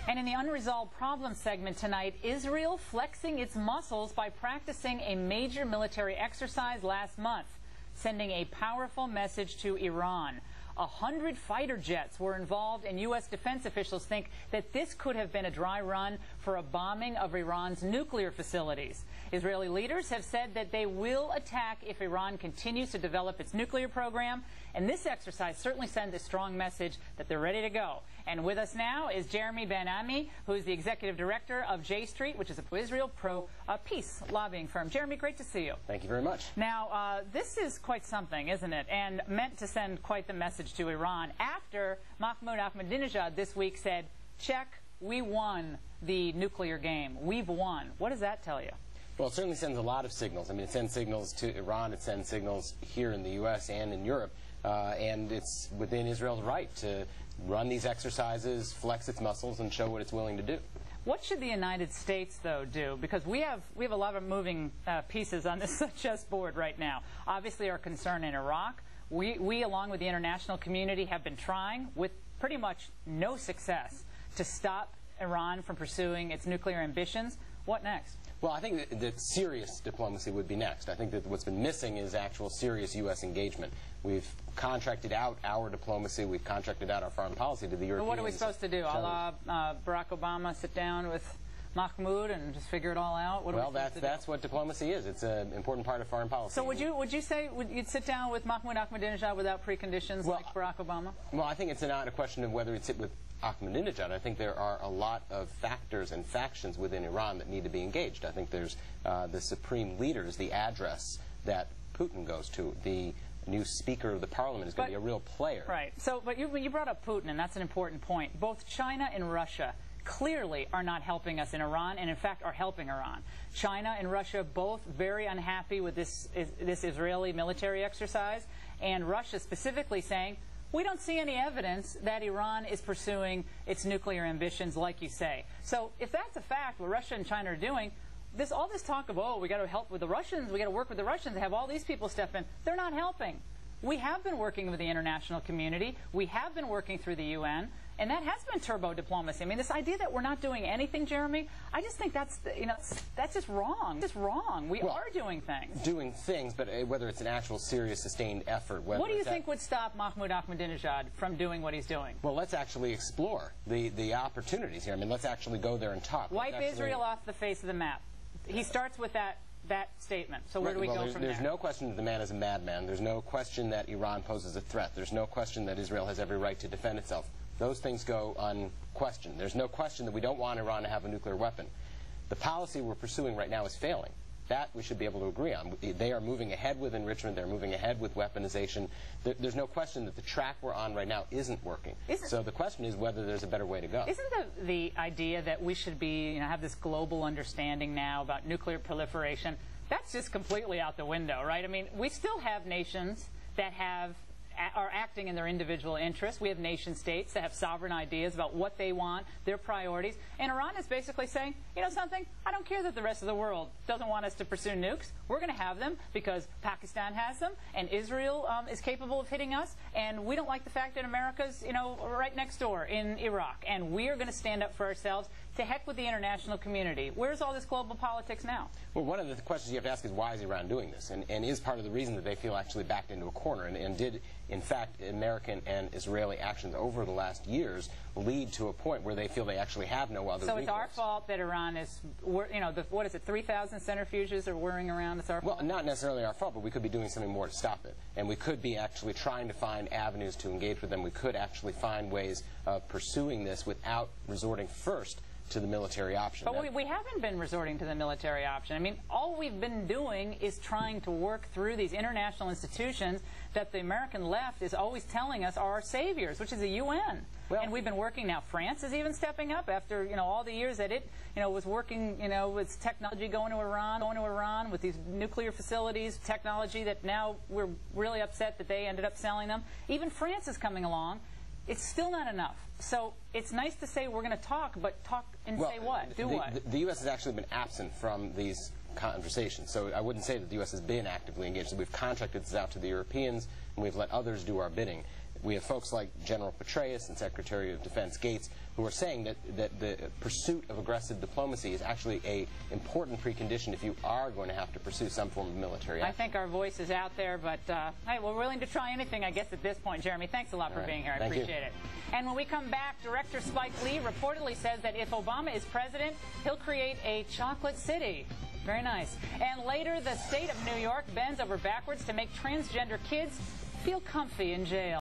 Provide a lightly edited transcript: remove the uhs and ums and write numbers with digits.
And in the Unresolved Problems segment tonight, Israel flexing its muscles by practicing a major military exercise last month, sending a powerful message to Iran. 100 fighter jets were involved, and U.S. defense officials think that this could have been a dry run for a bombing of Iran's nuclear facilities. Israeli leaders have said that they will attack if Iran continues to develop its nuclear program, and this exercise certainly sends a strong message that they're ready to go. And with us now is Jeremy Ben-Ami, who is the executive director of J Street, which is a pro-Israel, pro-peace lobbying firm. Jeremy, great to see you. Thank you very much. Now, this is quite something, isn't it? And meant to send quite the message to Iran after Mahmoud Ahmadinejad this week said, check, we won the nuclear game. We've won. What does that tell you? Well, it certainly sends a lot of signals. I mean, it sends signals to Iran. It sends signals here in the U.S. and in Europe. And it's within Israel's right to run these exercises, flex its muscles, and show what it's willing to do. What should the United States, though, do? Because we have a lot of moving pieces on this chessboard right now. Obviously, our concern in Iraq. We, along with the international community, have been trying, with pretty much no success, to stop Iran from pursuing its nuclear ambitions. What next? Well, I think that serious diplomacy would be next. I think that what's been missing is actual serious U.S. engagement. We've contracted out our diplomacy. We've contracted out our foreign policy to the Europeans. Well, what are we supposed to do? A la Barack Obama sit down with Mahmoud and just figure it all out? Well, that's what diplomacy is. It's an important part of foreign policy. So would you say you'd sit down with Mahmoud Ahmadinejad without preconditions like Barack Obama? Well, I think it's not a question of whether you'd sit with Ahmadinejad. I think there are a lot of factors and factions within Iran that need to be engaged. I think there's the supreme leaders, the address that Putin goes to, the new Speaker of the Parliament is going to be a real player. Right. So, but you brought up Putin, and that's an important point. Both China and Russia clearly are not helping us in Iran, and in fact are helping Iran. China and Russia both very unhappy with this Israeli military exercise, and Russia specifically saying, we don't see any evidence that Iran is pursuing its nuclear ambitions like you say. So if that's a fact, what Russia and China are doing, all this talk of, oh, we got to help with the Russians, we got to work with the Russians, have all these people step in, they're not helping. We have been working with the international community. We have been working through the UN, and that has been turbo diplomacy. I mean, this idea that we're not doing anything, Jeremy, I just think that's just wrong. It's just wrong. We are doing things. Doing things, but whether it's an actual serious, sustained effort. What do you think would stop Mahmoud Ahmadinejad from doing what he's doing? Well, let's actually explore the opportunities here. I mean, let's actually go there and talk. Wipe Israel off the face of the map. He starts with that statement. So where do we go from there? There's no question that the man is a madman. There's no question that Iran poses a threat. There's no question that Israel has every right to defend itself. Those things go unquestioned. There's no question that we don't want Iran to have a nuclear weapon. The policy we're pursuing right now is failing. That we should be able to agree on. They are moving ahead with enrichment. They're moving ahead with weaponization. There's no question that the track we're on right now isn't working. So the question is whether there's a better way to go. Isn't the idea that we should be, have this global understanding now about nuclear proliferation, that's just completely out the window, right? I mean, we still have nations that are acting in their individual interests. We have nation states that have sovereign ideas about what they want, their priorities. And Iran is basically saying, you know something, I don't care that the rest of the world doesn't want us to pursue nukes. We're going to have them because Pakistan has them, and Israel is capable of hitting us, and we don't like the fact that America's, right next door in Iraq. And we are going to stand up for ourselves. To heck with the international community. Where's all this global politics now? Well, one of the questions you have to ask is why is Iran doing this? And is part of the reason that they feel actually backed into a corner? And did, in fact, American and Israeli actions over the last years lead to a point where they feel they actually have no other recourse? So it's our fault that Iran is, what is it, 3,000 centrifuges are whirring around? It's our fault? Well, not necessarily our fault, but we could be doing something more to stop it. And we could be actually trying to find avenues to engage with them. We could actually find ways of pursuing this without resorting first to the military option. But we haven't been resorting to the military option. I mean, all we've been doing is trying to work through these international institutions that the American left is always telling us are our saviors, which is the UN. Well, and we've been working now. France is even stepping up after, all the years that it, was working, with technology going to Iran with these nuclear facilities, technology that now we're really upset that they ended up selling them. Even France is coming along. It's still not enough. So it's nice to say we're going to talk, but talk and say what? Do what? The U.S. has actually been absent from these conversations. So I wouldn't say that the U.S. has been actively engaged. So we've contracted this out to the Europeans, and we've let others do our bidding. we have folks like General Petraeus and Secretary of Defense Gates who are saying that the pursuit of aggressive diplomacy is actually an important precondition if you are going to have to pursue some form of military action. I think our voice is out there, but hey, we're willing to try anything, I guess, at this point. Jeremy, thanks a lot for being here. I appreciate it. And when we come back, director Spike Lee reportedly says that if Obama is president, he'll create a chocolate city. Very nice. And later, the state of New York bends over backwards to make transgender kids feel comfy in jail.